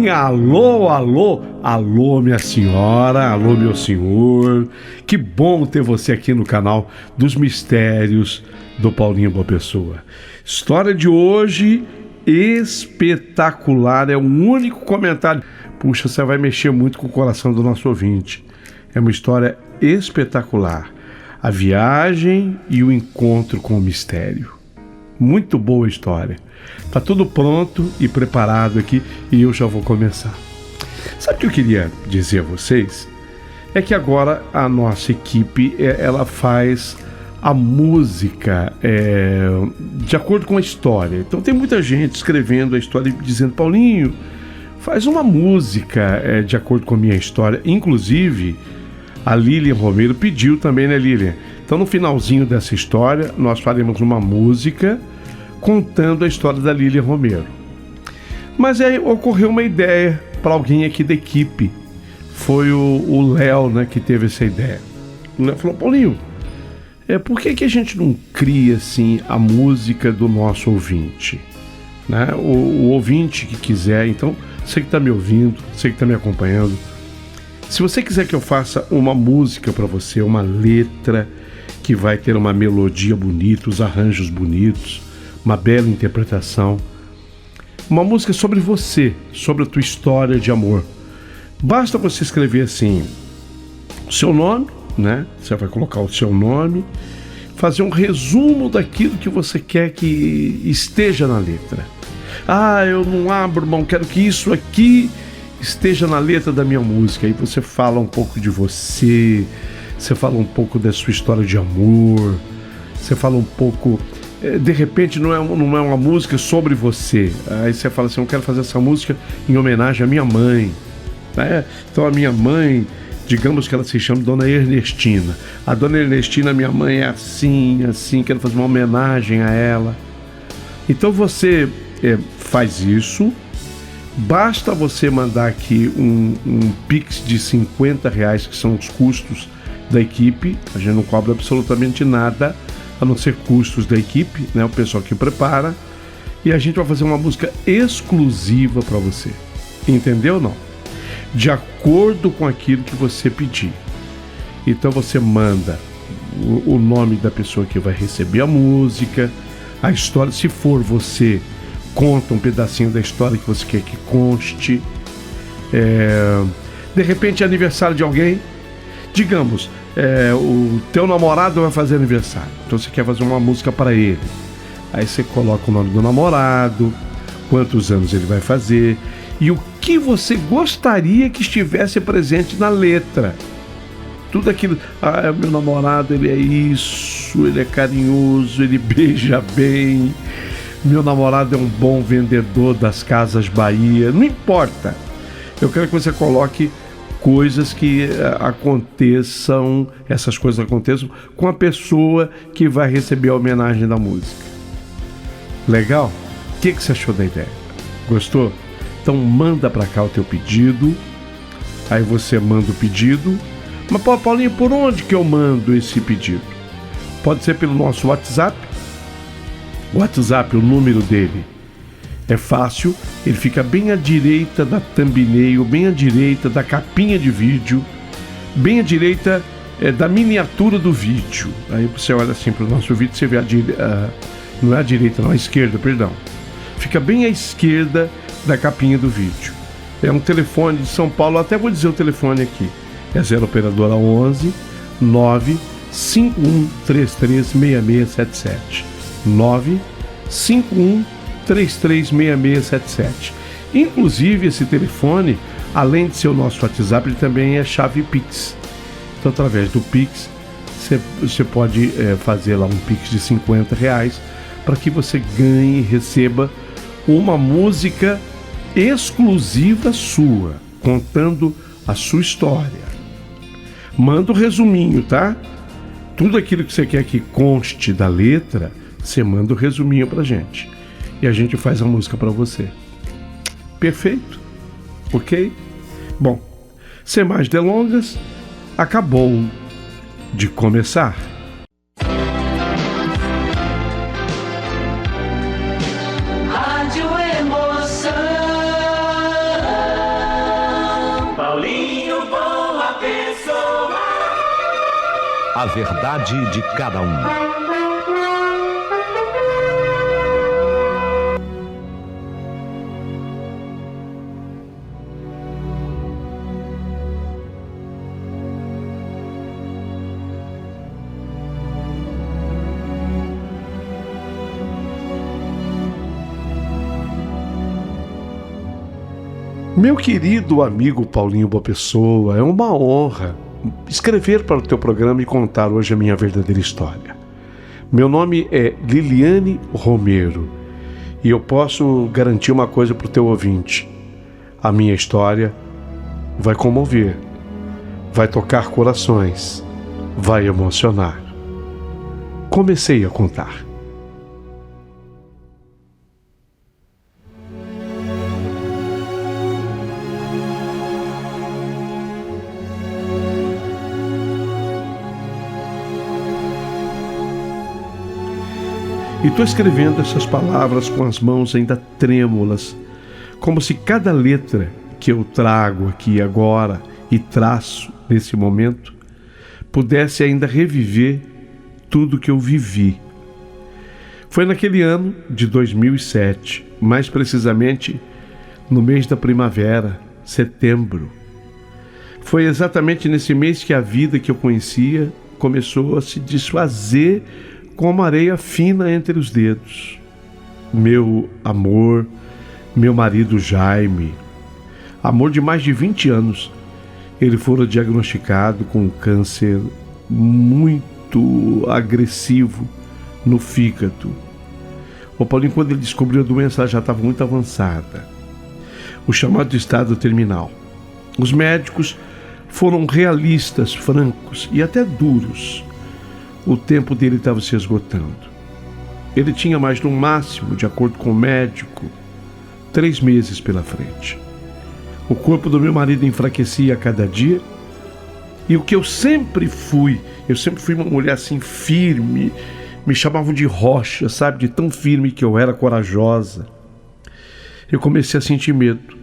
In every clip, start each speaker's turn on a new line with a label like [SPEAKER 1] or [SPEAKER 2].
[SPEAKER 1] sim, alô, alô, alô minha senhora, alô meu senhor, que bom ter você aqui no canal dos Mistérios do Paulinho Boa Pessoa. História de hoje espetacular, é o único comentário, puxa, você vai mexer muito com o coração do nosso ouvinte, é uma história espetacular, a viagem e o encontro com o mistério, muito boa a história. Tá tudo pronto e preparado aqui e eu já vou começar. Sabe o que eu queria dizer a vocês? É que agora a nossa equipe, ela faz a música de acordo com a história. Então tem muita gente escrevendo a história e dizendo, Paulinho, faz uma música de acordo com a minha história. Inclusive, a Lilian Romero pediu também, né, Lilian? Então no finalzinho dessa história, nós faremos uma música contando a história da Lilian Romero. Mas aí ocorreu uma ideia para alguém aqui da equipe. Foi o Léo, né, que teve essa ideia. O Léo falou, Paulinho, por que a gente não cria assim a música do nosso ouvinte? Né? O ouvinte que quiser, então, você que está me ouvindo, você que está me acompanhando, se você quiser que eu faça uma música para você, uma letra que vai ter uma melodia bonita, os arranjos bonitos, uma bela interpretação, uma música sobre você, sobre a tua história de amor. Basta você escrever assim, o seu nome, né? Você vai colocar o seu nome, fazer um resumo daquilo que você quer que esteja na letra. Ah, eu não abro mão, quero que isso aqui esteja na letra da minha música. Aí você fala um pouco de você, você fala um pouco da sua história de amor, você fala um pouco... De repente não é uma música sobre você. Aí você fala assim, eu quero fazer essa música em homenagem à minha mãe, né? Então a minha mãe, digamos que ela se chama Dona Ernestina. A Dona Ernestina, minha mãe, é assim, quero fazer uma homenagem a ela. Então você faz isso. Basta você mandar aqui um Pix de R$50, que são os custos da equipe. A gente não cobra absolutamente nada, a não ser custos da equipe, né? O pessoal que prepara. E a gente vai fazer uma música exclusiva para você. Entendeu ou não? De acordo com aquilo que você pedir. Então você manda o nome da pessoa que vai receber a música, a história, se for você, conta um pedacinho da história que você quer que conste. De repente é aniversário de alguém, digamos, o teu namorado vai fazer aniversário, então você quer fazer uma música para ele, aí você coloca o nome do namorado, quantos anos ele vai fazer e o que você gostaria que estivesse presente na letra. Tudo aquilo, meu namorado, ele é isso, ele é carinhoso, ele beija bem, meu namorado é um bom vendedor das Casas Bahia, não importa. Eu quero que você coloque coisas que aconteçam, essas coisas aconteçam com a pessoa que vai receber a homenagem da música. Legal? O que você achou da ideia? Gostou? Então manda pra cá o teu pedido. Aí você manda o pedido. Mas Paulinho, por onde que eu mando esse pedido? Pode ser pelo nosso WhatsApp. O WhatsApp, o número dele é fácil, ele fica bem à direita da thumbnail, bem à direita da capinha de vídeo, bem à direita da miniatura do vídeo. Aí você olha assim para o nosso vídeo, você vê não é a direita, não, a esquerda, perdão. Fica bem à esquerda da capinha do vídeo. É um telefone de São Paulo, até vou dizer o telefone aqui. É 0 operadora 11 951336677. 951336677. Inclusive esse telefone, além de ser o nosso WhatsApp, ele também é chave Pix. Então através do Pix você pode fazer lá um Pix de R$50 para que você ganhe e receba uma música exclusiva sua, contando a sua história. Manda um resuminho, tá? Tudo aquilo que você quer que conste da letra, você manda o resuminho pra gente. E a gente faz a música pra você. Perfeito? Ok? Bom, sem mais delongas, acabou de começar.
[SPEAKER 2] Rádio Emoção. Paulinho Boa Pessoa.
[SPEAKER 3] A verdade de cada um.
[SPEAKER 1] Meu querido amigo Paulinho Boa Pessoa, é uma honra escrever para o teu programa e contar hoje a minha verdadeira história. Meu nome é Liliane Romero e eu posso garantir uma coisa para o teu ouvinte: a minha história vai comover, vai tocar corações, vai emocionar. Comecei a contar. E estou escrevendo essas palavras com as mãos ainda trêmulas, como se cada letra que eu trago aqui agora e traço nesse momento pudesse ainda reviver tudo que eu vivi. Foi naquele ano de 2007, mais precisamente no mês da primavera, setembro. Foi exatamente nesse mês que a vida que eu conhecia começou a se desfazer como areia fina entre os dedos. Meu amor, meu marido Jaime, amor de mais de 20 anos, ele fora diagnosticado com um câncer muito agressivo no fígado. O Paulinho, quando ele descobriu a doença, ela já estava muito avançada, o chamado estado terminal. Os médicos foram realistas, francos e até duros. O tempo dele estava se esgotando. Ele tinha mais no máximo, de acordo com o médico, 3 meses pela frente. O corpo do meu marido enfraquecia a cada dia. E o que eu sempre fui uma mulher assim firme, me chamavam de rocha, sabe? De tão firme que eu era, corajosa. Eu comecei a sentir medo.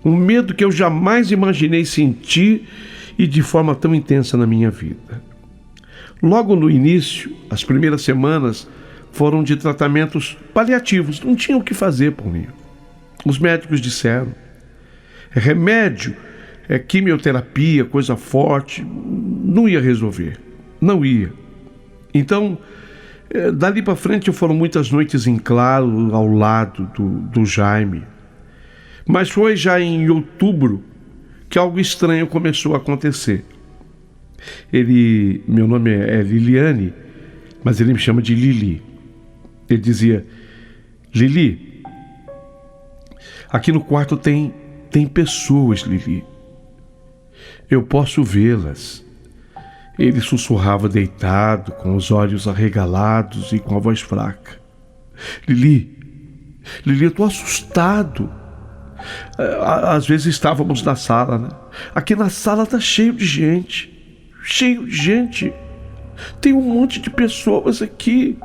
[SPEAKER 1] Um medo que eu jamais imaginei sentir e de forma tão intensa na minha vida. Logo no início, as primeiras semanas foram de tratamentos paliativos. Não tinha o que fazer, Paulinho. Os médicos disseram: remédio, quimioterapia, coisa forte, não ia resolver. Não ia. Então, dali para frente foram muitas noites em claro ao lado do Jaime. Mas foi já em outubro que algo estranho começou a acontecer. Meu nome é Liliane, mas ele me chama de Lili. Ele dizia: Lili, aqui no quarto tem pessoas, Lili. Eu posso vê-las. Ele sussurrava deitado, com os olhos arregalados e com a voz fraca. Lili, eu estou assustado. Às vezes estávamos na sala, né? Aqui na sala está cheio de gente. Tem um monte de pessoas aqui.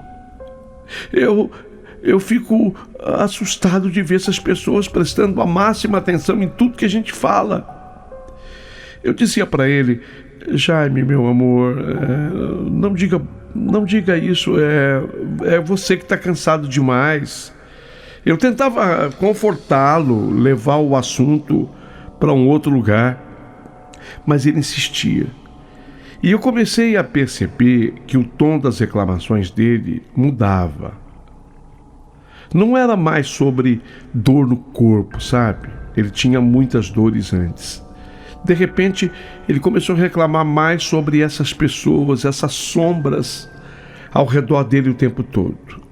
[SPEAKER 1] Eu fico assustado de ver essas pessoas prestando a máxima atenção em tudo que a gente fala. Eu dizia para ele: Jaime, meu amor, não diga isso, é você que está cansado demais. Eu tentava confortá-lo, levar o assunto para um outro lugar, mas ele insistia. E eu comecei a perceber que o tom das reclamações dele mudava. Não era mais sobre dor no corpo, sabe? Ele tinha muitas dores antes. De repente, ele começou a reclamar mais sobre essas pessoas, essas sombras ao redor dele o tempo todo.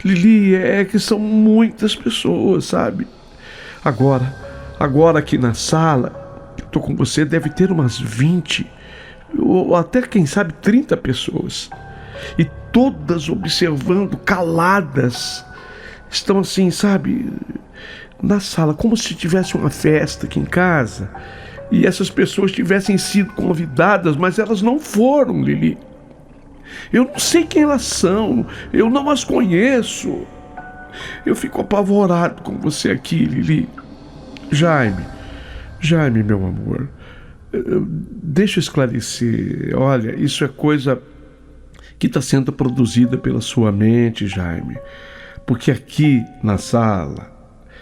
[SPEAKER 1] Lili, é que são muitas pessoas, sabe? Agora aqui na sala, eu tô com você, deve ter umas 20, ou até, quem sabe, 30 pessoas. E todas observando, caladas. Estão assim, sabe, na sala, como se tivesse uma festa aqui em casa. E essas pessoas tivessem sido convidadas, mas elas não foram, Lili. Eu não sei quem elas são, eu não as conheço. Eu fico apavorado com você aqui, Lili. Jaime, Jaime, meu amor, deixa eu esclarecer. Olha, isso é coisa que está sendo produzida pela sua mente, Jaime. Porque aqui na sala,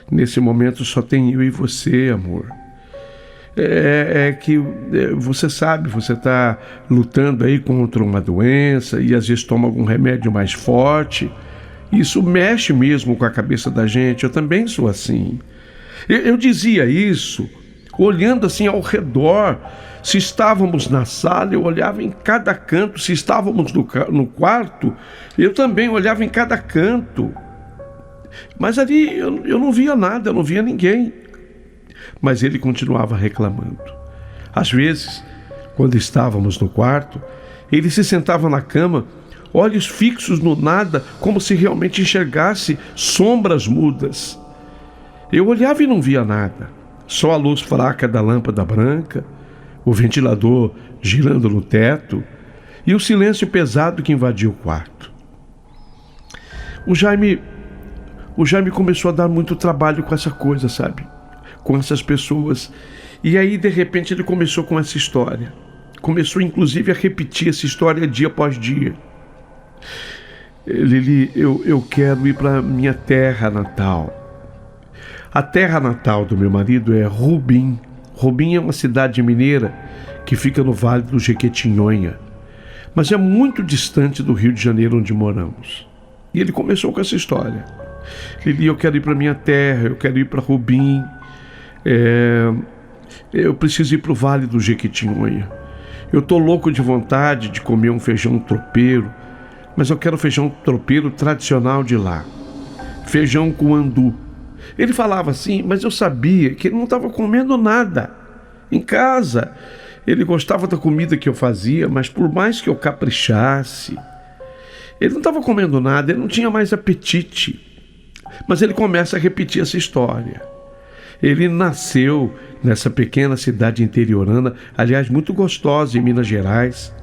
[SPEAKER 1] nesse momento, só tem eu e você, amor. Que você sabe, você está lutando aí contra uma doença e às vezes toma algum remédio mais forte. Isso mexe mesmo com a cabeça da gente. Eu também sou assim. Eu dizia isso olhando assim ao redor. Se estávamos na sala, eu olhava em cada canto. Se estávamos no quarto, eu também olhava em cada canto. Mas ali eu não via nada, eu não via ninguém. Mas ele continuava reclamando. Às vezes, quando estávamos no quarto, ele se sentava na cama, olhos fixos no nada, como se realmente enxergasse sombras mudas. Eu olhava e não via nada, só a luz fraca da lâmpada branca, o ventilador girando no teto e o silêncio pesado que invadia o quarto. O Jaime começou a dar muito trabalho com essa coisa, sabe? Com essas pessoas. E aí, de repente, ele começou com essa história. Começou, inclusive, a repetir essa história dia após dia. Lili, eu quero ir para minha terra natal. A terra natal do meu marido é Rubim. Rubim é uma cidade mineira que fica no Vale do Jequitinhonha, mas é muito distante do Rio de Janeiro, onde moramos. E ele começou com essa história. Lili, eu quero ir para minha terra, eu quero ir para Rubim. Eu preciso ir para o Vale do Jequitinhonha. Eu estou louco de vontade de comer um feijão tropeiro, mas eu quero feijão tropeiro tradicional de lá. Feijão com andu. Ele falava assim, mas eu sabia que ele não estava comendo nada. Em casa, ele gostava da comida que eu fazia, mas por mais que eu caprichasse, ele não estava comendo nada, ele não tinha mais apetite. Mas ele começa a repetir essa história. Ele nasceu nessa pequena cidade interiorana, aliás, muito gostosa, em Minas Gerais.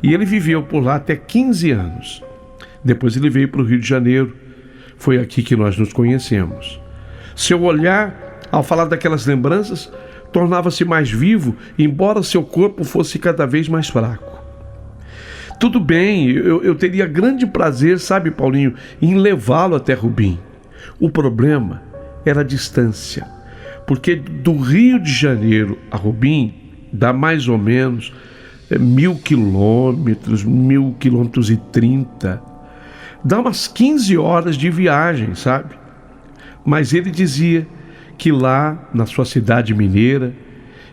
[SPEAKER 1] E ele viveu por lá até 15 anos. Depois ele veio para o Rio de Janeiro. Foi aqui que nós nos conhecemos. Seu olhar, ao falar daquelas lembranças, tornava-se mais vivo, embora seu corpo fosse cada vez mais fraco. Tudo bem, eu teria grande prazer, sabe, Paulinho, em levá-lo até Rubim. O problema era a distância. Porque do Rio de Janeiro a Rubim dá mais ou menos 1.000 quilômetros, 1.000 quilômetros e 30. Dá umas 15 horas de viagem, sabe? Mas ele dizia que lá, na sua cidade mineira,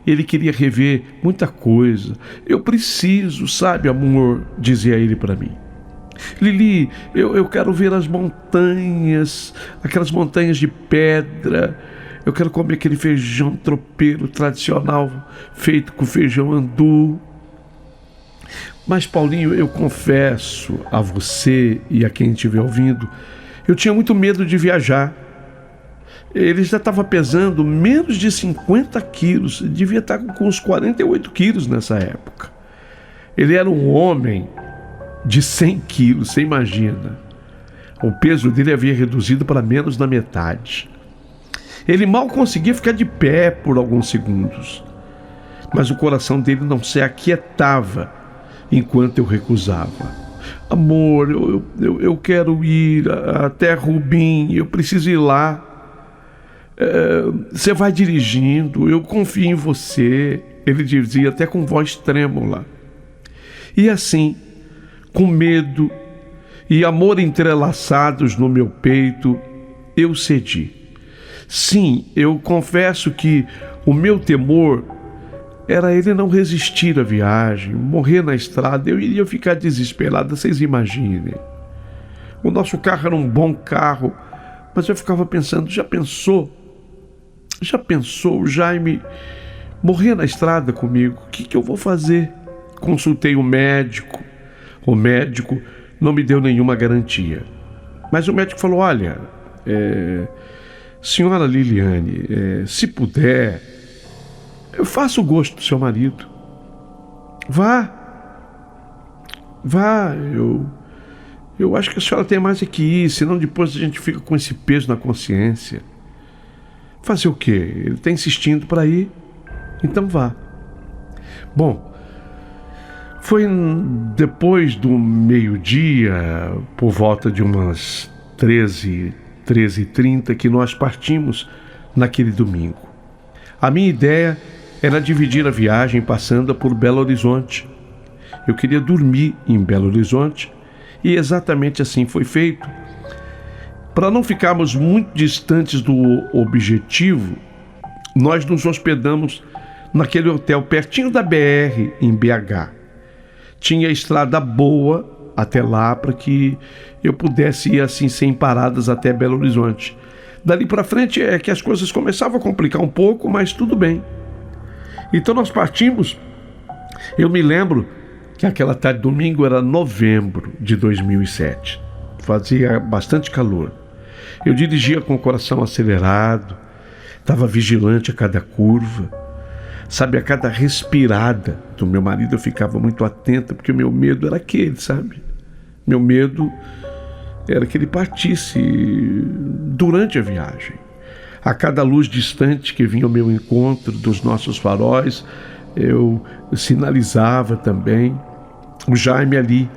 [SPEAKER 1] ele queria rever muita coisa. Eu preciso, sabe, amor, dizia ele para mim. Lili, eu quero ver as montanhas, aquelas montanhas de pedra. Eu quero comer aquele feijão tropeiro tradicional feito com feijão andu. Mas, Paulinho, eu confesso a você e a quem estiver ouvindo, eu tinha muito medo de viajar. Ele já estava pesando menos de 50 quilos, devia estar com uns 48 quilos nessa época. Ele era um homem de 100 quilos, você imagina. O peso dele havia reduzido para menos da metade. Ele mal conseguia ficar de pé por alguns segundos. Mas o coração dele não se aquietava enquanto eu recusava. Amor, eu quero ir até Rubim, eu preciso ir lá. Você vai dirigindo, eu confio em você, ele dizia até com voz trêmula. E assim, com medo e amor entrelaçados no meu peito, eu cedi. Sim, eu confesso que o meu temor era ele não resistir à viagem, morrer na estrada. Eu iria ficar desesperado, vocês imaginem. O nosso carro era um bom carro, mas eu ficava pensando, já pensou o Jaime morrer na estrada comigo? O que eu vou fazer? Consultei o médico não me deu nenhuma garantia. Mas o médico falou, olha, senhora Liliane, se puder, faça o gosto do seu marido. Vá, eu acho que a senhora tem mais é que ir, senão depois a gente fica com esse peso na consciência. Fazer o quê? Ele está insistindo para ir. Então vá. Bom, foi depois do meio-dia, por volta de umas 13h30, que nós partimos naquele domingo. A minha ideia era dividir a viagem passando por Belo Horizonte. Eu queria dormir em Belo Horizonte e exatamente assim foi feito. Para não ficarmos muito distantes do objetivo, nós nos hospedamos naquele hotel pertinho da BR em BH. Tinha estrada boa até lá para que eu pudesse ir assim sem paradas até Belo Horizonte. Dali para frente é que as coisas começavam a complicar um pouco, mas tudo bem. Então nós partimos. Eu me lembro que aquela tarde de domingo era novembro de 2007. Fazia bastante calor. Eu dirigia com o coração acelerado, estava vigilante a cada curva. Sabe, a cada respirada do meu marido eu ficava muito atenta, porque o meu medo era aquele, sabe? Meu medo era que ele partisse durante a viagem. A cada luz distante que vinha ao meu encontro dos nossos faróis, eu sinalizava também. O Jaime ali,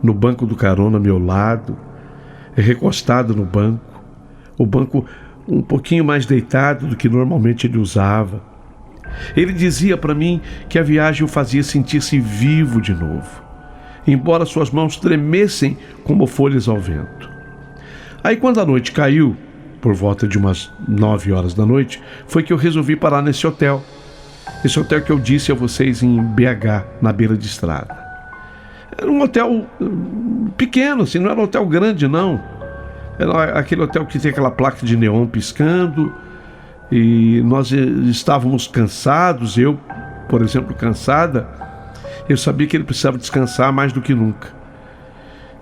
[SPEAKER 1] no banco do carona ao meu lado, recostado no banco. O banco um pouquinho mais deitado do que normalmente ele usava. Ele dizia para mim que a viagem o fazia sentir-se vivo de novo, embora suas mãos tremessem como folhas ao vento. Aí quando a noite caiu, por volta de umas 9 horas da noite, foi que eu resolvi parar nesse hotel. Esse hotel que eu disse a vocês em BH, na beira de estrada. Era um hotel pequeno, assim, não era um hotel grande não. Era aquele hotel que tem aquela placa de neon piscando. E nós estávamos cansados, eu, por exemplo, cansada. Eu sabia que ele precisava descansar mais do que nunca.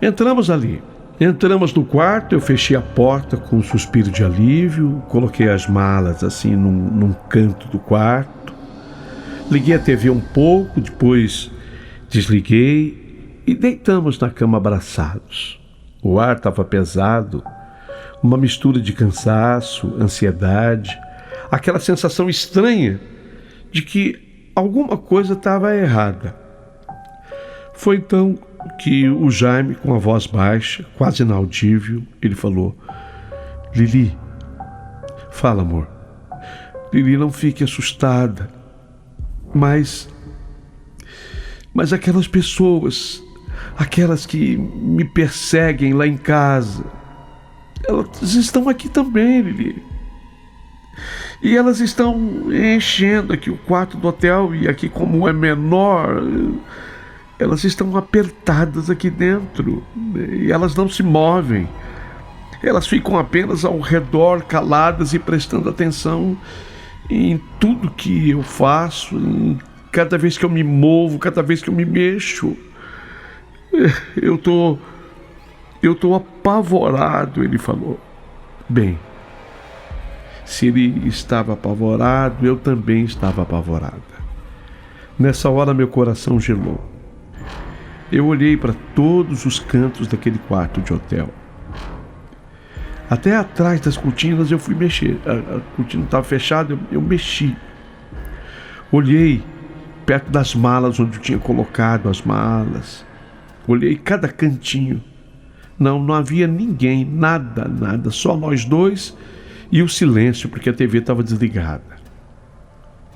[SPEAKER 1] Entramos ali. Entramos no quarto, eu fechei a porta com um suspiro de alívio, coloquei as malas assim num canto do quarto. Liguei a TV um pouco, depois desliguei e deitamos na cama abraçados. O ar estava pesado, uma mistura de cansaço, ansiedade, aquela sensação estranha de que alguma coisa estava errada. Foi então que o Jaime, com a voz baixa, quase inaudível, ele falou: Lili, fala, amor. Lili, não fique assustada. Mas aquelas pessoas, aquelas que me perseguem lá em casa, elas estão aqui também, Lili. E elas estão enchendo aqui o quarto do hotel, e aqui, como é menor, elas estão apertadas aqui dentro, e elas não se movem. Elas ficam apenas ao redor, caladas e prestando atenção em tudo que eu faço, em cada vez que eu me movo, cada vez que eu me mexo. Eu tô apavorado, ele falou. Bem, se ele estava apavorado, eu também estava apavorada. Nessa hora meu coração gelou. Eu olhei para todos os cantos daquele quarto de hotel. Até atrás das cortinas eu fui mexer. A cortina estava fechada, eu mexi. Olhei perto das malas onde eu tinha colocado as malas. Olhei cada cantinho. Não havia ninguém, nada, só nós dois e o silêncio, porque a TV estava desligada.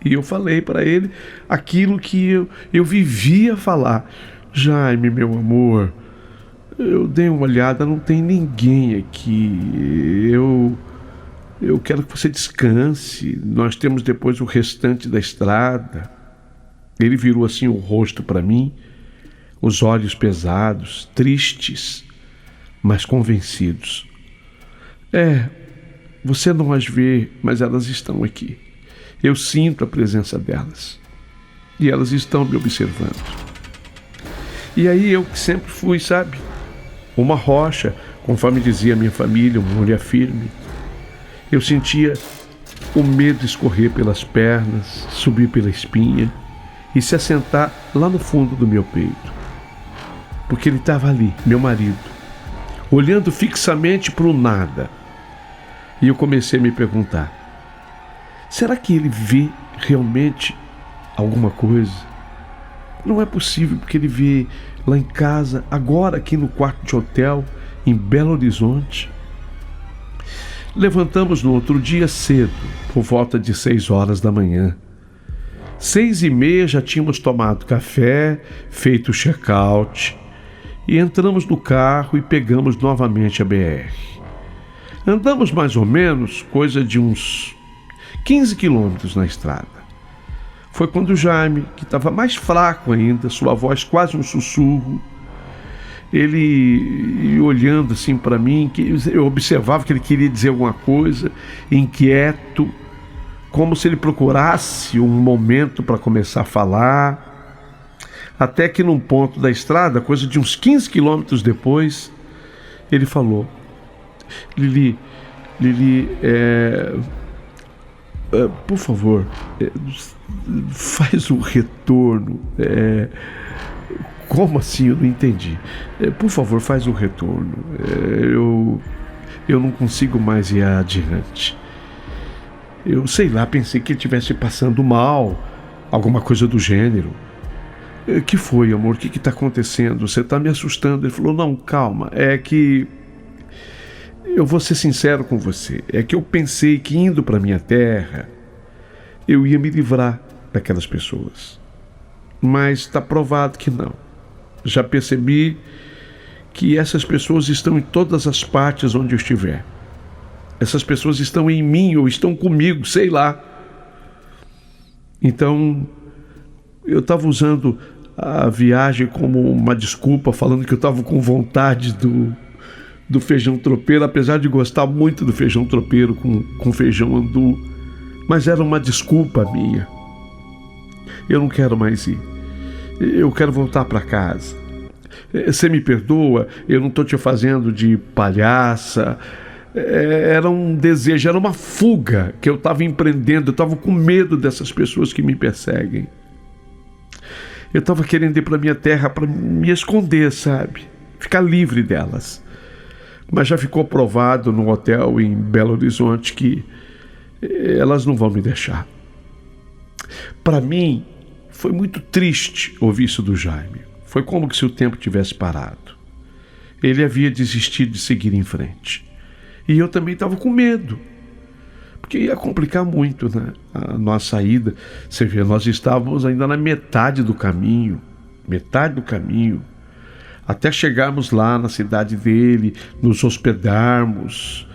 [SPEAKER 1] E eu falei para ele aquilo que eu vivia falar. Jaime, meu amor, eu dei uma olhada, não tem ninguém aqui. Eu quero que você descanse. Nós temos depois o restante da estrada. Ele virou assim o rosto para mim, os olhos pesados, tristes, mas convencidos. Você não as vê, mas elas estão aqui. Eu sinto a presença delas. E elas estão me observando. E aí eu que sempre fui, sabe, uma rocha, conforme dizia minha família, uma mulher firme. Eu sentia o medo escorrer pelas pernas, subir pela espinha e se assentar lá no fundo do meu peito. Porque ele estava ali, meu marido, olhando fixamente para o nada. E eu comecei a me perguntar: será que ele vê realmente alguma coisa. Não é possível, porque ele vê lá em casa, agora aqui no quarto de hotel, em Belo Horizonte. Levantamos no outro dia cedo, por volta de 6 horas da manhã. 6h30 já tínhamos tomado café, feito o check-out e entramos no carro e pegamos novamente a BR. Andamos mais ou menos coisa de uns 15 quilômetros na estrada. Foi quando o Jaime, que estava mais fraco ainda, sua voz quase um sussurro, ele olhando assim para mim, que eu observava que ele queria dizer alguma coisa, inquieto, como se ele procurasse um momento para começar a falar, até que num ponto da estrada, coisa de uns 15 quilômetros depois, ele falou: Lili, por favor, faz o retorno. Como assim? Eu não entendi. Por favor, faz o retorno. Eu não consigo mais ir adiante. Eu sei lá, pensei que ele estivesse passando mal, alguma coisa do gênero. Que foi, amor? O que está acontecendo? Você está me assustando. Ele falou: não, calma, é que eu vou ser sincero com você. É que eu pensei que indo para minha terra, eu ia me livrar daquelas pessoas. Mas está provado que não. Já percebi que essas pessoas estão em todas as partes onde eu estiver. Essas pessoas estão em mim ou estão comigo, sei lá. Então, eu estava usando a viagem como uma desculpa, falando que eu estava com vontade do feijão tropeiro, apesar de gostar muito do feijão tropeiro com feijão andu. Mas era uma desculpa minha. Eu não quero mais ir. Eu quero voltar para casa. Você me perdoa, eu não estou te fazendo de palhaça. Era um desejo, era uma fuga que eu estava empreendendo. Eu estava com medo dessas pessoas que me perseguem. Eu estava querendo ir para minha terra para me esconder, sabe? Ficar livre delas. Mas já ficou provado no hotel em Belo Horizonte que elas não vão me deixar. Para mim, foi muito triste ouvir isso do Jaime. Foi como se o tempo tivesse parado. Ele havia desistido de seguir em frente. E eu também estava com medo, porque ia complicar muito, né? A nossa saída. Você vê, nós estávamos ainda na metade do caminho, até chegarmos lá na cidade dele, nos hospedarmos.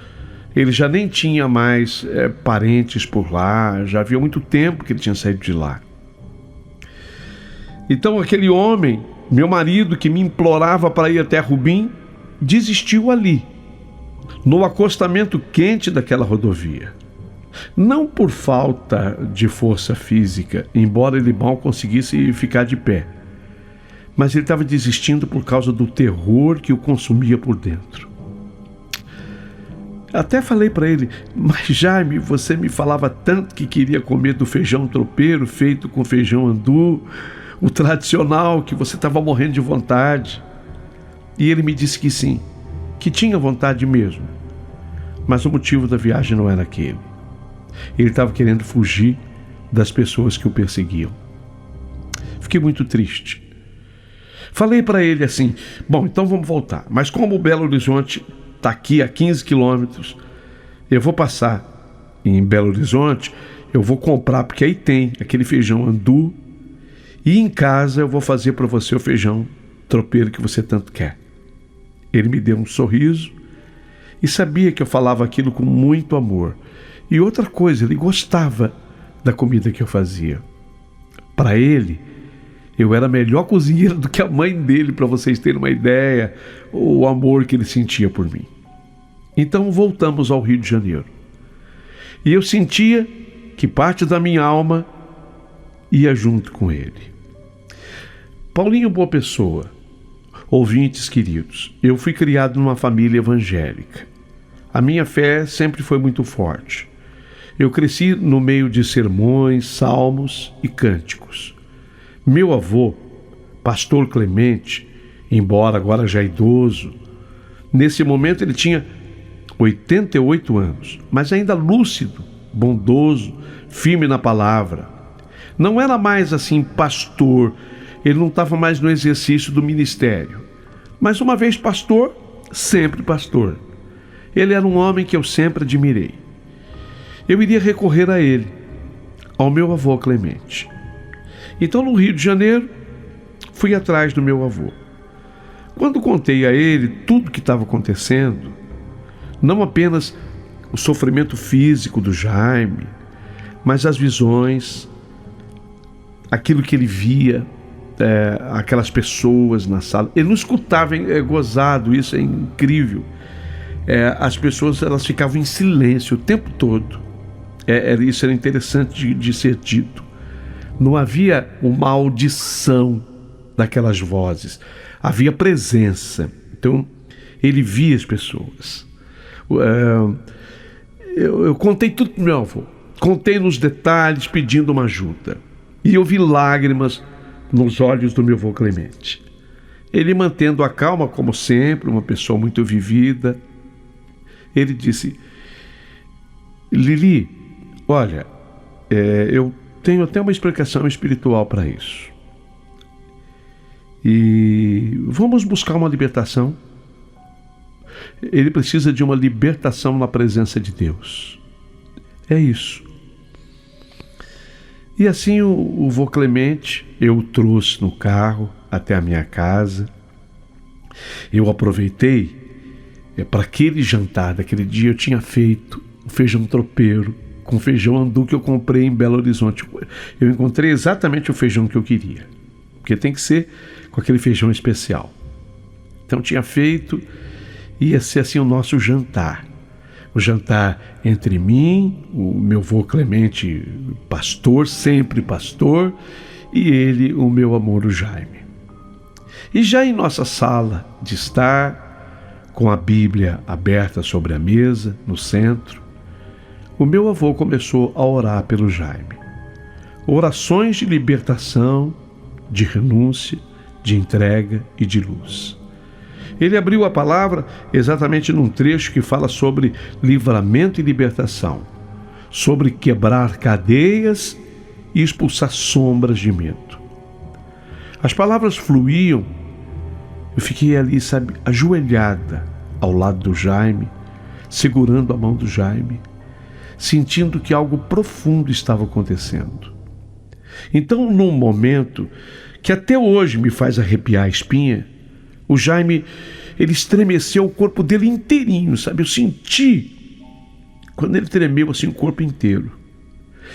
[SPEAKER 1] Ele já nem tinha mais parentes por lá, já havia muito tempo que ele tinha saído de lá. Então aquele homem, meu marido, que me implorava para ir até Rubim, desistiu ali, no acostamento quente daquela rodovia. Não por falta de força física, embora ele mal conseguisse ficar de pé, mas ele estava desistindo por causa do terror que o consumia por dentro. Até falei para ele: mas Jaime, você me falava tanto que queria comer do feijão tropeiro feito com feijão andu, o tradicional, que você estava morrendo de vontade. E ele me disse que sim, que tinha vontade mesmo, mas o motivo da viagem não era aquele. Ele estava querendo fugir das pessoas que o perseguiam. Fiquei muito triste. Falei para ele assim: bom, então vamos voltar, mas como o Belo Horizonte está aqui a 15 quilômetros, eu vou passar em Belo Horizonte, eu vou comprar, porque aí tem aquele feijão andu, e em casa eu vou fazer para você o feijão tropeiro que você tanto quer. Ele me deu um sorriso e sabia que eu falava aquilo com muito amor. E outra coisa, ele gostava da comida que eu fazia. Para ele, eu era melhor cozinheiro do que a mãe dele, para vocês terem uma ideia, o amor que ele sentia por mim. Então voltamos ao Rio de Janeiro. E eu sentia que parte da minha alma ia junto com ele. Paulinho Boa Pessoa, ouvintes queridos, eu fui criado numa família evangélica. A minha fé sempre foi muito forte. Eu cresci no meio de sermões, salmos e cânticos. Meu avô, pastor Clemente, embora agora já idoso, nesse momento ele tinha 88 anos, mas ainda lúcido, bondoso, firme na palavra. Não era mais assim pastor, ele não estava mais no exercício do ministério. Mas uma vez pastor, sempre pastor. Ele era um homem que eu sempre admirei. Eu iria recorrer a ele, ao meu avô Clemente. Então, no Rio de Janeiro, fui atrás do meu avô. Quando contei a ele tudo o que estava acontecendo, não apenas o sofrimento físico do Jaime, mas as visões, aquilo que ele via, aquelas pessoas na sala. Ele não escutava, é gozado, isso é incrível. As pessoas, elas ficavam em silêncio o tempo todo. Isso era interessante de ser dito. Não havia uma audição daquelas vozes, havia presença. Então, ele via as pessoas. Eu contei tudo para o meu avô, contei nos detalhes, pedindo uma ajuda. E eu vi lágrimas nos olhos do meu avô Clemente. Ele, mantendo a calma, como sempre, uma pessoa muito vivida, ele disse: Lili, olha, eu tenho até uma explicação espiritual para isso. E vamos buscar uma libertação. Ele precisa de uma libertação na presença de Deus. É isso. E assim o vô Clemente, eu o trouxe no carro até a minha casa. Eu aproveitei para aquele jantar daquele dia. Eu tinha feito um feijão tropeiro com feijão andu que eu comprei em Belo Horizonte. Eu encontrei exatamente o feijão que eu queria, porque tem que ser com aquele feijão especial. Então tinha feito, ia ser assim o nosso jantar. O jantar entre mim, o meu vô Clemente, pastor, sempre pastor, e ele, o meu amor, o Jaime. E já em nossa sala de estar, com a Bíblia aberta sobre a mesa, no centro, o meu avô começou a orar pelo Jaime. Orações de libertação, de renúncia, de entrega e de luz. Ele abriu a palavra exatamente num trecho que fala sobre livramento e libertação, sobre quebrar cadeias e expulsar sombras de medo. As palavras fluíam. Eu fiquei ali, ajoelhada ao lado do Jaime, segurando a mão do Jaime, sentindo que algo profundo estava acontecendo. Então, num momento que até hoje me faz arrepiar a espinha, o Jaime, ele estremeceu o corpo dele inteirinho, Eu senti, quando ele tremeu assim, o corpo inteiro.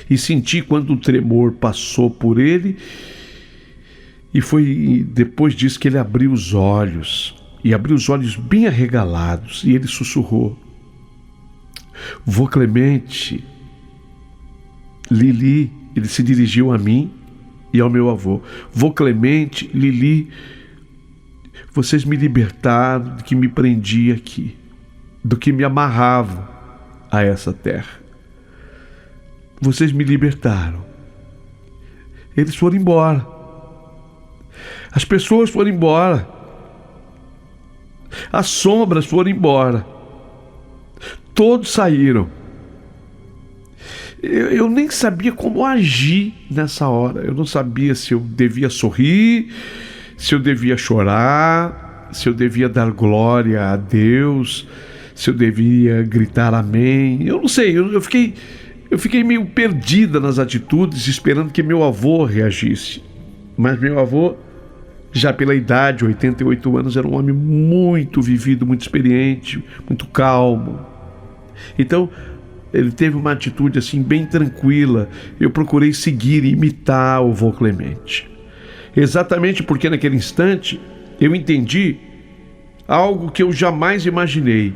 [SPEAKER 1] E senti quando o tremor passou por ele, e foi depois disso que ele abriu os olhos, e abriu os olhos bem arregalados, e ele sussurrou: vô Clemente, Lili. Ele se dirigiu a mim e ao meu avô. Vô Clemente, Lili, vocês me libertaram do que me prendia aqui, do que me amarrava a essa terra. Vocês me libertaram. Eles foram embora. As pessoas foram embora. As sombras foram embora. Todos saíram. Eu nem sabia como agir nessa hora. Eu não sabia se eu devia sorrir, se eu devia chorar, se eu devia dar glória a Deus, se eu devia gritar amém. Eu não sei, eu fiquei meio perdida nas atitudes, esperando que meu avô reagisse. Mas meu avô, já pela idade, 88 anos, era um homem muito vivido, muito experiente, muito calmo. Então, ele teve uma atitude assim bem tranquila. Eu procurei seguir e imitar o vô Clemente. Exatamente porque naquele instante eu entendi algo que eu jamais imaginei: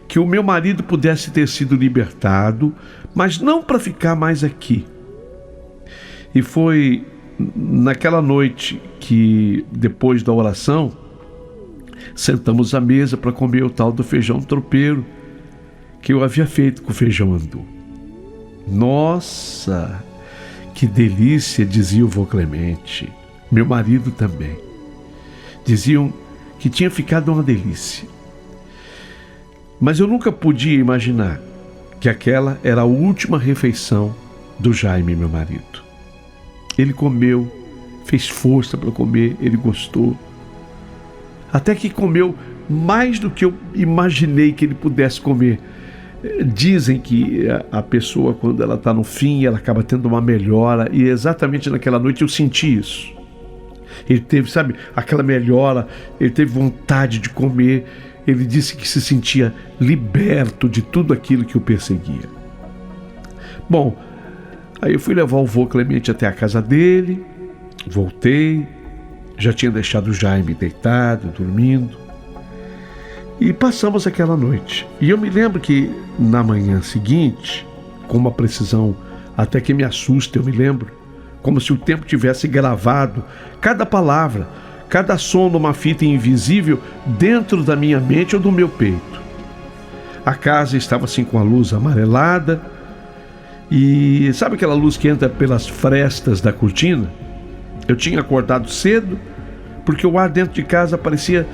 [SPEAKER 1] que o meu marido pudesse ter sido libertado, mas não para ficar mais aqui. E foi naquela noite que, depois da oração, sentamos à mesa para comer o tal do feijão tropeiro que eu havia feito com feijão andu. Nossa, que delícia, dizia o vô Clemente. Meu marido também. Diziam que tinha ficado uma delícia. Mas eu nunca podia imaginar que aquela era a última refeição do Jaime, meu marido. Ele comeu, fez força para comer, ele gostou. Até que comeu mais do que eu imaginei que ele pudesse comer. Dizem que a pessoa, quando ela está no fim, ela acaba tendo uma melhora, e exatamente naquela noite eu senti isso. Ele teve, sabe, aquela melhora, ele teve vontade de comer, ele disse que se sentia liberto de tudo aquilo que o perseguia. Bom, aí eu fui levar o vô Clemente até a casa dele, voltei, já tinha deixado o Jaime deitado, dormindo, e passamos aquela noite. E eu me lembro que na manhã seguinte, com uma precisão até que me assusta, eu me lembro, como se o tempo tivesse gravado cada palavra, cada som numa fita invisível dentro da minha mente ou do meu peito. A casa estava assim com a luz amarelada, e sabe aquela luz que entra pelas frestas da cortina? Eu tinha acordado cedo, porque o ar dentro de casa parecia,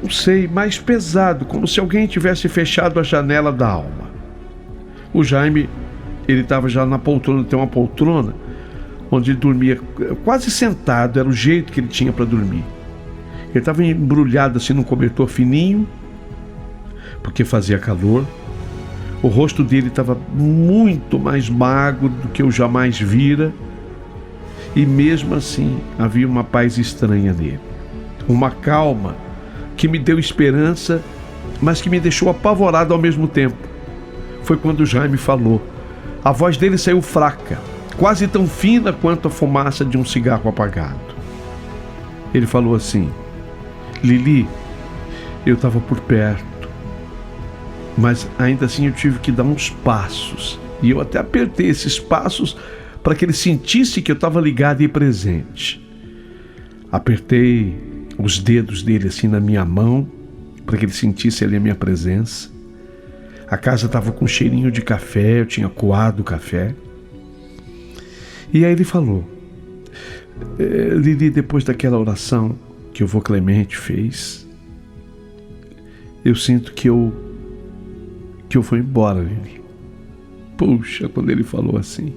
[SPEAKER 1] não sei, mais pesado, como se alguém tivesse fechado a janela da alma. O Jaime, ele estava já na poltrona, tem uma poltrona, onde ele dormia quase sentado, era o jeito que ele tinha para dormir. Ele estava embrulhado assim num cobertor fininho, porque fazia calor. O rosto dele estava muito mais magro do que eu jamais vira, e mesmo assim havia uma paz estranha nele, uma calma que me deu esperança, mas que me deixou apavorado ao mesmo tempo. Foi quando o Jaime falou. A voz dele saiu fraca, quase tão fina quanto a fumaça de um cigarro apagado. Ele falou assim: Lili, eu estava por perto, mas ainda assim eu tive que dar uns passos, e eu até apertei esses passos para que ele sentisse que eu estava ligado e presente. Apertei os dedos dele assim na minha mão, para que ele sentisse ali a minha presença. A casa estava com um cheirinho de café, eu tinha coado o café. E aí ele falou: Lili, depois daquela oração que o vô Clemente fez, eu sinto que eu vou embora, Lili. Puxa, quando ele falou assim,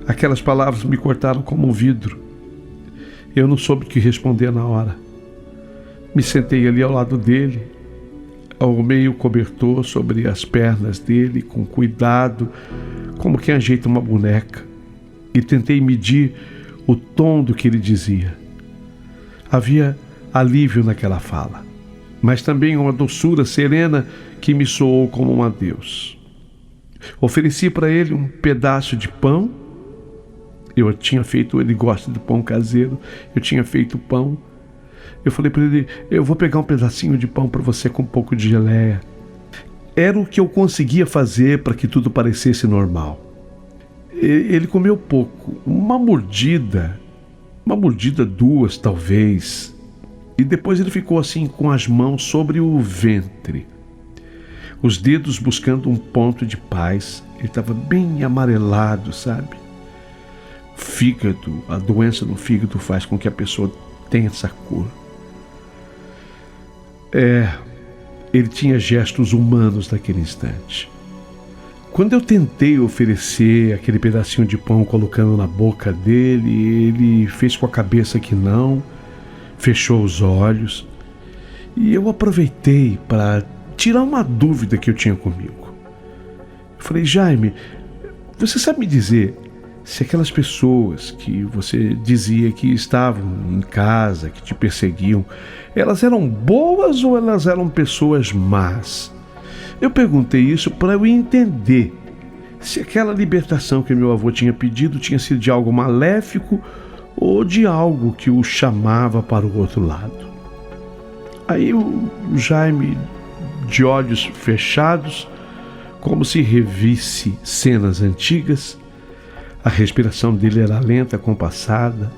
[SPEAKER 1] aquelas palavras me cortaram como um vidro. Eu não soube o que responder na hora. Me sentei ali ao lado dele, arrumei o cobertor sobre as pernas dele com cuidado, como quem ajeita uma boneca, e tentei medir o tom do que ele dizia. Havia alívio naquela fala, mas também uma doçura serena que me soou como um adeus. Ofereci para ele um pedaço de pão. Eu tinha feito, ele gosta de pão caseiro, eu tinha feito pão. Eu falei para ele: eu vou pegar um pedacinho de pão para você com um pouco de geleia. Era o que eu conseguia fazer para que tudo parecesse normal. Ele comeu pouco, uma mordida, duas talvez, e depois ele ficou assim com as mãos sobre o ventre, os dedos buscando um ponto de paz. Ele estava bem amarelado, sabe? Fígado, a doença no fígado faz com que a pessoa tenha essa cor. Ele tinha gestos humanos naquele instante. Quando eu tentei oferecer aquele pedacinho de pão colocando na boca dele, ele fez com a cabeça que não, fechou os olhos, e eu aproveitei para tirar uma dúvida que eu tinha comigo. Eu falei: Jaime, você sabe me dizer se aquelas pessoas que você dizia que estavam em casa, que te perseguiam, elas eram boas ou elas eram pessoas más? Eu perguntei isso para eu entender se aquela libertação que meu avô tinha pedido tinha sido de algo maléfico ou de algo que o chamava para o outro lado. Aí o Jaime, de olhos fechados, como se revisse cenas antigas, a respiração dele era lenta, compassada.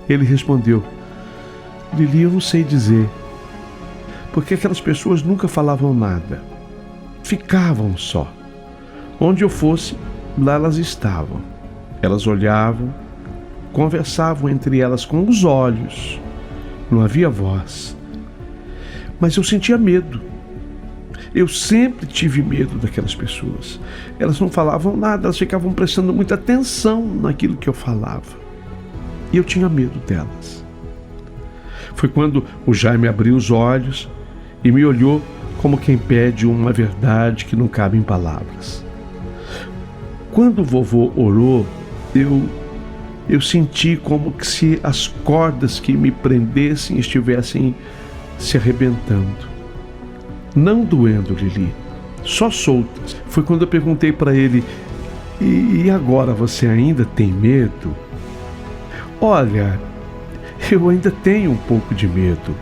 [SPEAKER 1] Ele respondeu: Lili, eu não sei dizer, porque aquelas pessoas nunca falavam nada, ficavam só. Onde eu fosse, lá elas estavam. Elas olhavam, conversavam entre elas com os olhos, não havia voz. Mas eu sentia medo. Eu sempre tive medo daquelas pessoas. Elas não falavam nada, elas ficavam prestando muita atenção naquilo que eu falava. E eu tinha medo delas. Foi quando o Jaime abriu os olhos e me olhou como quem pede uma verdade que não cabe em palavras. Quando o vovô orou, eu senti como que se as cordas que me prendessem estivessem se arrebentando. Não doendo, Lili, só soltas. Foi quando eu perguntei para ele: e agora você ainda tem medo? Olha, eu ainda tenho um pouco de medo,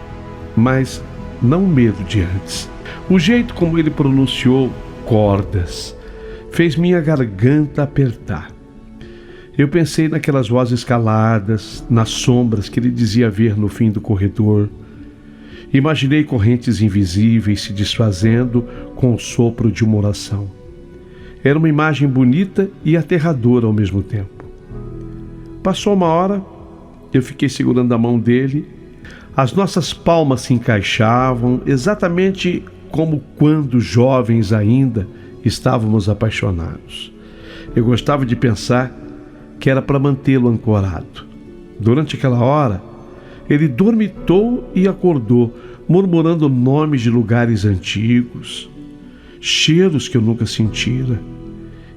[SPEAKER 1] mas não medo de antes. O jeito como ele pronunciou cordas fez minha garganta apertar. Eu pensei naquelas vozes caladas, nas sombras que ele dizia ver no fim do corredor. Imaginei correntes invisíveis se desfazendo com o sopro de uma oração. Era uma imagem bonita e aterradora ao mesmo tempo. Passou uma hora, eu fiquei segurando a mão dele. As nossas palmas se encaixavam exatamente como quando jovens ainda estávamos apaixonados. Eu gostava de pensar que era para mantê-lo ancorado. Durante aquela hora, ele dormitou e acordou, murmurando nomes de lugares antigos, cheiros que eu nunca sentira,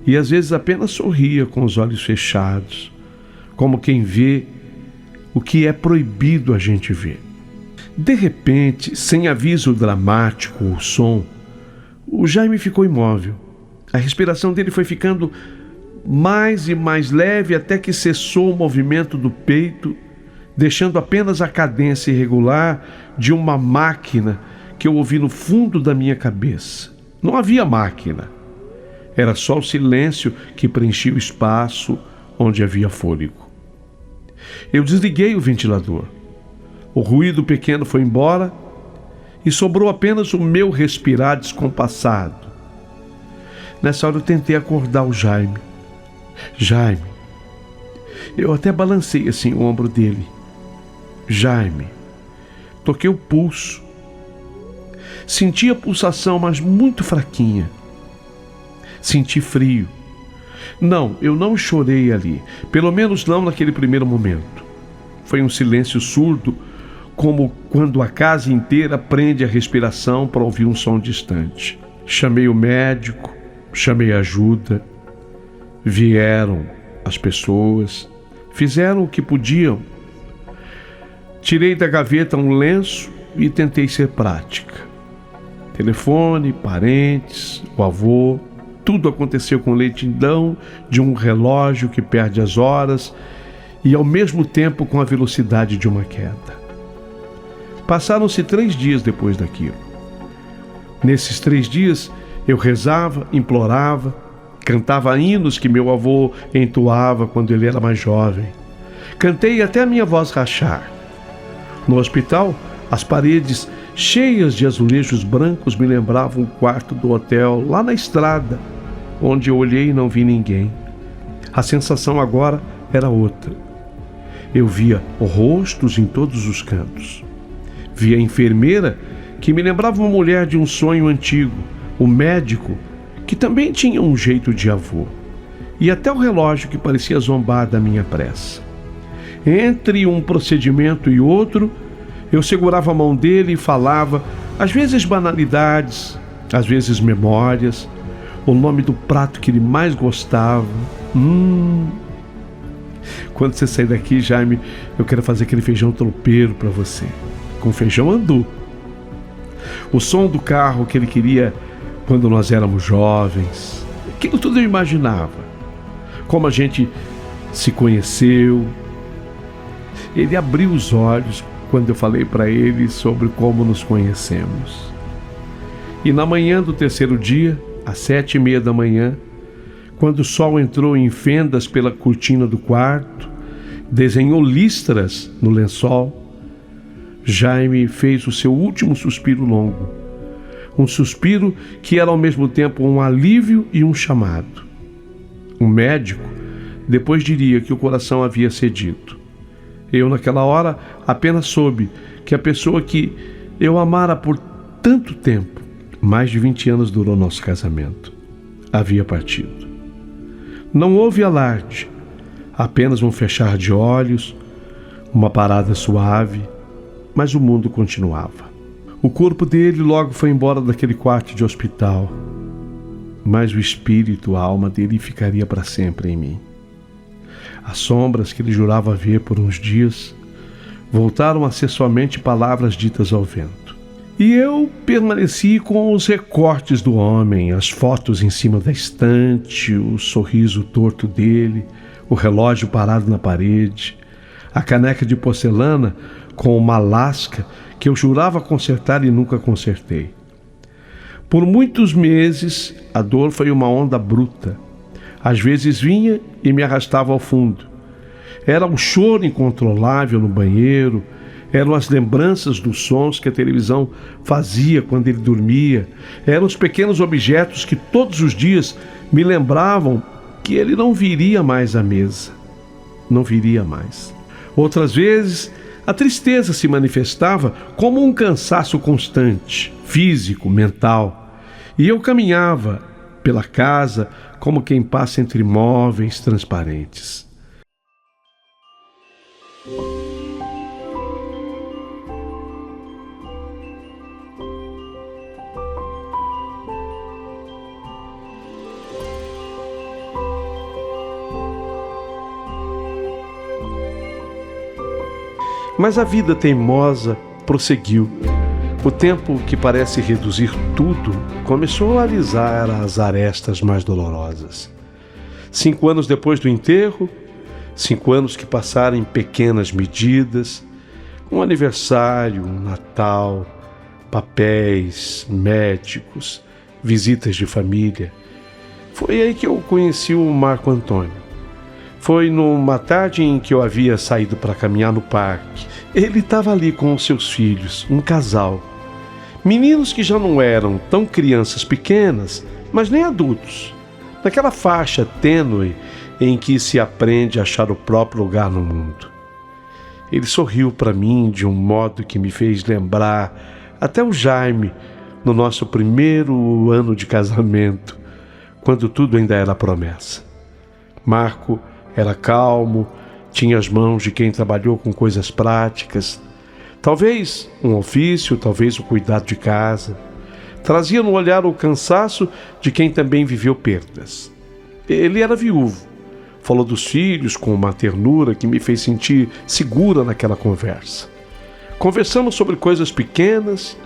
[SPEAKER 1] e às vezes apenas sorria com os olhos fechados, como quem vê o que é proibido a gente ver. De repente, sem aviso dramático ou som, o Jaime ficou imóvel. A respiração dele foi ficando mais e mais leve até que cessou o movimento do peito, deixando apenas a cadência irregular de uma máquina que eu ouvi no fundo da minha cabeça. Não havia máquina. Era só o silêncio que preenchia o espaço onde havia fôlego. Eu desliguei o ventilador. O ruído pequeno foi embora e sobrou apenas o meu respirar descompassado. Nessa hora eu tentei acordar o Jaime. Jaime. Eu até balancei assim o ombro dele. Jaime. Toquei o pulso. Senti a pulsação, mas muito fraquinha. Senti frio. Não, eu não chorei ali. Pelo menos não naquele primeiro momento. Foi um silêncio surdo, como quando a casa inteira prende a respiração para ouvir um som distante. Chamei o médico, chamei ajuda. Vieram as pessoas, fizeram o que podiam. Tirei da gaveta um lenço e tentei ser prática. Telefone, parentes, o avô, tudo aconteceu com lentidão de um relógio que perde as horas e ao mesmo tempo com a velocidade de uma queda. Passaram-se 3 dias depois daquilo. Nesses 3 dias eu rezava, implorava, cantava hinos que meu avô entoava quando ele era mais jovem. Cantei até a minha voz rachar. No hospital, as paredes cheias de azulejos brancos me lembravam o quarto do hotel lá na estrada, onde eu olhei e não vi ninguém. A sensação agora era outra. Eu via rostos em todos os cantos. Via a enfermeira, que me lembrava uma mulher de um sonho antigo, o médico, que também tinha um jeito de avô, e até o relógio que parecia zombar da minha pressa. Entre um procedimento e outro, eu segurava a mão dele e falava, às vezes banalidades, às vezes memórias, o nome do prato que ele mais gostava. Quando você sair daqui, Jaime, eu quero fazer aquele feijão tropeiro para você, com feijão andu. O som do carro que ele queria quando nós éramos jovens, aquilo tudo eu imaginava. Como a gente se conheceu. Ele abriu os olhos quando eu falei para ele sobre como nos conhecemos. E na manhã do 3º dia, às 7:30 da manhã, quando o sol entrou em fendas pela cortina do quarto, desenhou listras no lençol, Jaime fez o seu último suspiro longo. Um suspiro que era ao mesmo tempo um alívio e um chamado. O médico depois diria que o coração havia cedido. Eu, naquela hora, apenas soube que a pessoa que eu amara por tanto tempo Mais de 20 anos durou nosso casamento. Havia partido. Não houve alarde, apenas um fechar de olhos, uma parada suave, mas o mundo continuava. O corpo dele logo foi embora daquele quarto de hospital, mas o espírito, a alma dele ficaria para sempre em mim. As sombras que ele jurava ver por uns dias voltaram a ser somente palavras ditas ao vento. E eu permaneci com os recortes do homem, as fotos em cima da estante, o sorriso torto dele, o relógio parado na parede, a caneca de porcelana com uma lasca que eu jurava consertar e nunca consertei. Por muitos meses, a dor foi uma onda bruta. Às vezes vinha e me arrastava ao fundo. Era um choro incontrolável no banheiro, eram as lembranças dos sons que a televisão fazia quando ele dormia, eram os pequenos objetos que todos os dias me lembravam que ele não viria mais à mesa. Não viria mais. Outras vezes, a tristeza se manifestava como um cansaço constante, físico, mental, e eu caminhava pela casa como quem passa entre móveis transparentes. Mas a vida teimosa prosseguiu. O tempo que parece reduzir tudo começou a alisar as arestas mais dolorosas. 5 anos depois do enterro, 5 anos que passaram em pequenas medidas, um aniversário, um Natal, papéis, médicos, visitas de família. Foi aí que eu conheci o Marco Antônio. Foi numa tarde em que eu havia saído para caminhar no parque. Ele estava ali com os seus filhos, um casal. Meninos que já não eram tão crianças pequenas, mas nem adultos. Naquela faixa tênue em que se aprende a achar o próprio lugar no mundo. Ele sorriu para mim de um modo que me fez lembrar até o Jaime, no nosso primeiro ano de casamento, quando tudo ainda era promessa. Marco era calmo, tinha as mãos de quem trabalhou com coisas práticas, talvez um ofício, talvez o cuidado de casa. Trazia no olhar o cansaço de quem também viveu perdas. Ele era viúvo. Falou dos filhos com uma ternura que me fez sentir segura naquela conversa. Conversamos sobre coisas pequenas,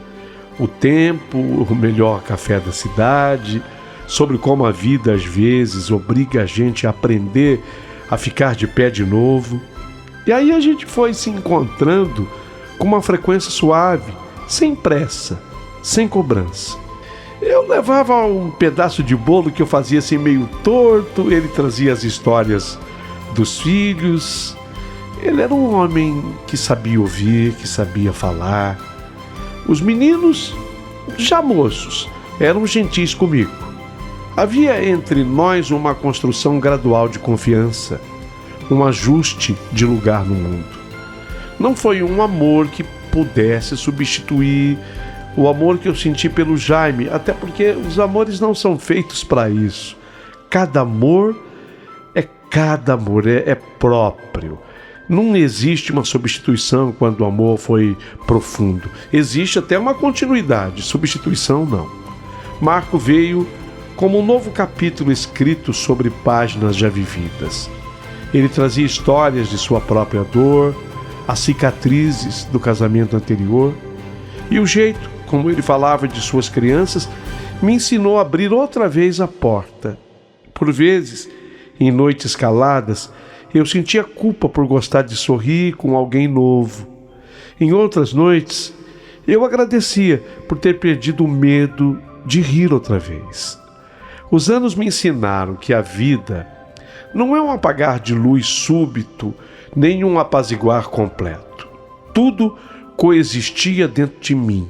[SPEAKER 1] o tempo, o melhor café da cidade, sobre como a vida às vezes obriga a gente a aprender a ficar de pé de novo. E aí a gente foi se encontrando com uma frequência suave, sem pressa, sem cobrança. Eu levava um pedaço de bolo que eu fazia assim meio torto, ele trazia as histórias dos filhos. Ele era um homem que sabia ouvir, que sabia falar. Os meninos, já moços, eram gentis comigo. Havia entre nós uma construção gradual de confiança, um ajuste de lugar no mundo. Não foi um amor que pudesse substituir o amor que eu senti pelo Jaime, até porque os amores não são feitos para isso. Cada amor é próprio. Não existe uma substituição quando o amor foi profundo. Existe até uma continuidade, substituição não. Marco veio como um novo capítulo escrito sobre páginas já vividas. Ele trazia histórias de sua própria dor, as cicatrizes do casamento anterior, e o jeito como ele falava de suas crianças me ensinou a abrir outra vez a porta. Por vezes, em noites caladas, eu sentia culpa por gostar de sorrir com alguém novo. Em outras noites, eu agradecia por ter perdido o medo de rir outra vez. Os anos me ensinaram que a vida não é um apagar de luz súbito, nem um apaziguar completo. Tudo coexistia dentro de mim.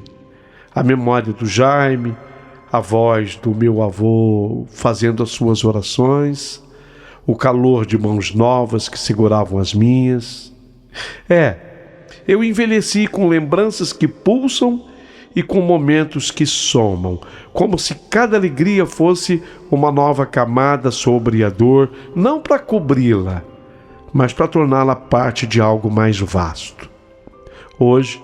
[SPEAKER 1] A memória do Jaime, a voz do meu avô fazendo as suas orações, o calor de mãos novas que seguravam as minhas. Eu envelheci com lembranças que pulsam e com momentos que somam, como se cada alegria fosse uma nova camada sobre a dor, não para cobri-la, mas para torná-la parte de algo mais vasto. Hoje,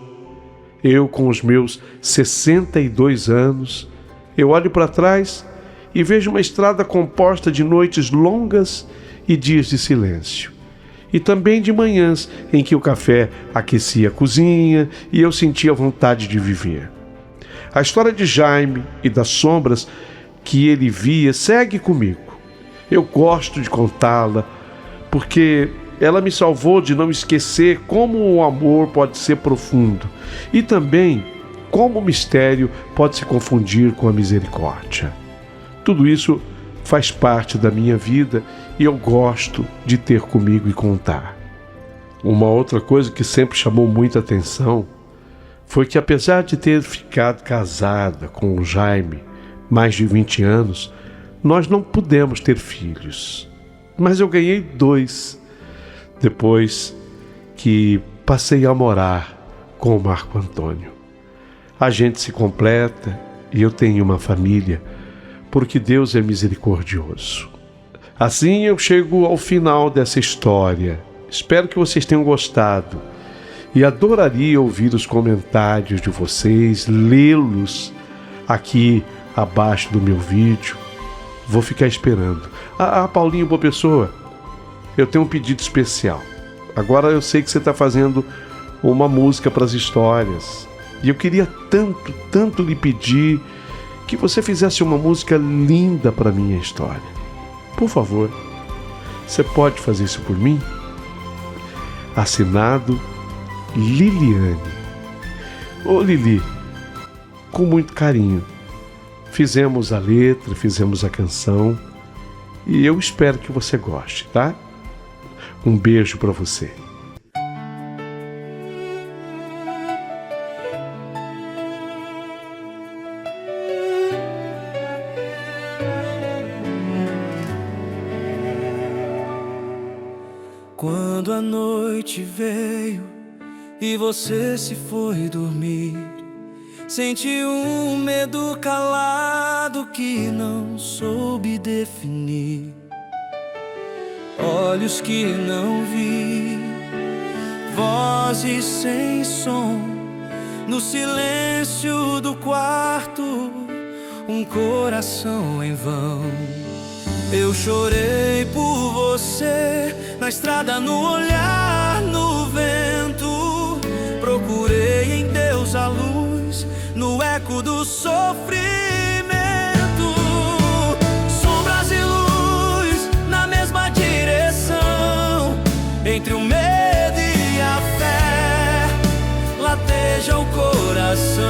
[SPEAKER 1] eu com os meus 62 anos, eu olho para trás e vejo uma estrada composta de noites longas e dias de silêncio. E também de manhãs em que o café aquecia a cozinha e eu sentia vontade de viver. A história de Jaime e das sombras que ele via segue comigo. Eu gosto de contá-la porque ela me salvou de não esquecer como o amor pode ser profundo e também como o mistério pode se confundir com a misericórdia. Tudo isso faz parte da minha vida e eu gosto de ter comigo e contar. Uma outra coisa que sempre chamou muita atenção foi que, apesar de ter ficado casada com o Jaime mais de 20 anos, nós não pudemos ter filhos. Mas eu ganhei 2 depois que passei a morar com o Marco Antônio. A gente se completa e eu tenho uma família, porque Deus é misericordioso. Assim eu chego ao final dessa história. Espero que vocês tenham gostado e adoraria ouvir os comentários de vocês, lê-los aqui abaixo do meu vídeo. Vou ficar esperando. Paulinho, boa pessoa, eu tenho um pedido especial. Agora eu sei que você está fazendo uma música para as histórias e eu queria tanto lhe pedir que você fizesse uma música linda para a minha história. Por favor, você pode fazer isso por mim? Assinado Liliane. Ô Lili, com muito carinho, fizemos a letra, fizemos a canção e eu espero que você goste, tá? Um beijo para você.
[SPEAKER 4] Quando a noite veio e você se foi dormir, senti um medo calado que não soube definir. Olhos que não vi, vozes sem som, no silêncio do quarto, um coração em vão. Eu chorei por você, na estrada, no olhar, no vento. Procurei em Deus a luz, no eco do sofrimento. Sombras e luz na mesma direção, entre o medo e a fé, lateja o coração.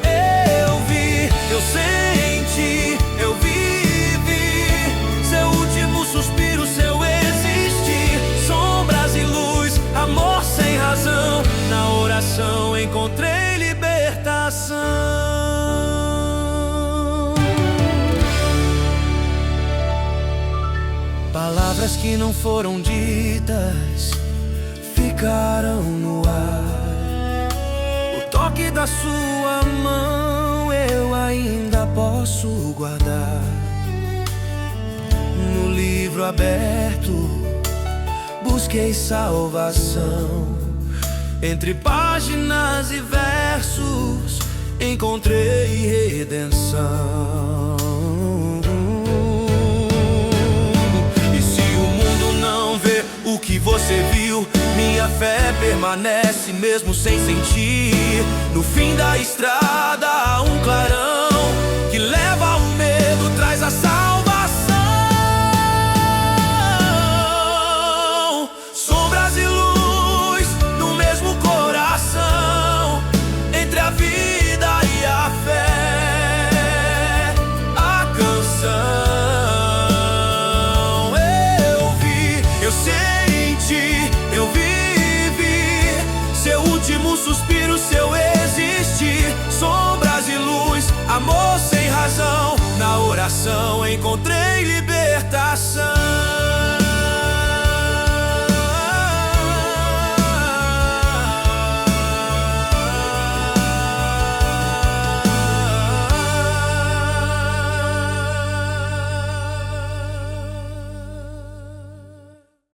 [SPEAKER 4] Eu vi, eu senti, eu vivi seu último suspiro, seu existir. Sombras e luz, amor sem razão, na oração encontrei libertação. Palavras que não foram ditas ficaram no ar. O toque da sua mão eu ainda posso guardar. No livro aberto busquei salvação. Entre páginas e versos encontrei redenção. E se o mundo não vê o que você viu, minha fé permanece mesmo sem sentir. No fim da estrada há um clarão que leva o medo, traz a salvação. Sombras e luz no mesmo coração, entre a vida e a fé, a canção. Eu vi, eu senti, eu vivi seu último suspiro, seu existir. Sombras e luz, amor sem razão, na oração encontrei libertação.